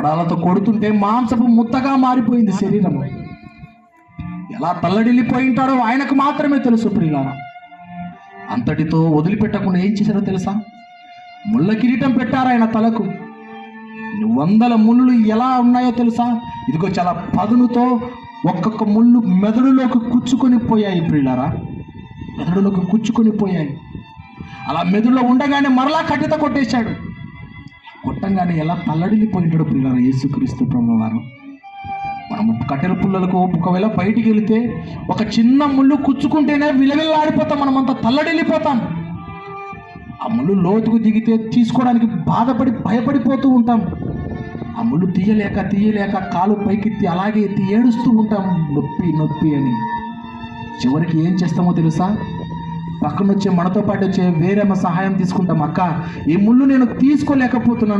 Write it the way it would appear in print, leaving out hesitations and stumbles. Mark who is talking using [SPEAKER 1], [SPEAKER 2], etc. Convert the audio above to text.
[SPEAKER 1] కొడాలతో కొడుతుంటే మాంసపు ముద్దగా మారిపోయింది శరీరము. ఎలా తల్లడిల్లిపోయి ఉంటాడో ఆయనకు మాత్రమే తెలుసు ప్రియులారా. అంతటితో వదిలిపెట్టకుండా ఏం చేశారో తెలుసా? ముళ్ళ కిరీటం పెట్టారు ఆయన తలకు. 100 ముళ్ళు ఎలా ఉన్నాయో తెలుసా? ఇదిగో చాలా పదునుతో ఒక్కొక్క ముళ్ళు మెదడులోకి కుచ్చుకొని పోయాయి ప్రియులారా, మెదడులోకి కుచ్చుకొని పోయాయి. అలా మెదడులో ఉండగానే మరలా కట్టెతో కొట్టేశాడు. కొట్టంగానే ఎలా తల్లడిల్లిపోయింటాడు ప్రియులారా యేసుక్రీస్తు ప్రభువు వారు. మనము కట్టెల పుల్లలకు ఒకవేళ బయటికి వెళితే ఒక చిన్న ముళ్ళు కుచ్చుకుంటేనే విలవిల్లాడిపోతాం, మనమంతా తల్లడిల్లిపోతాం. ఆ ముళ్ళు లోతుకు దిగితే తీసుకోవడానికి బాధపడి భయపడిపోతూ ఉంటాం. ఆ ముళ్ళు తీయలేక కాలు పైకెత్తి అలాగే ఎత్తి ఏడుస్తూ ఉంటాం, నొప్పి నొప్పి అని. చివరికి ఏం చేస్తామో తెలుసా? పక్కనొచ్చే మనతో పాటు వచ్చే వేరే సహాయం తీసుకుంటాం. అక్క, ఈ ముళ్ళు నేను తీసుకోలేకపోతున్నాను,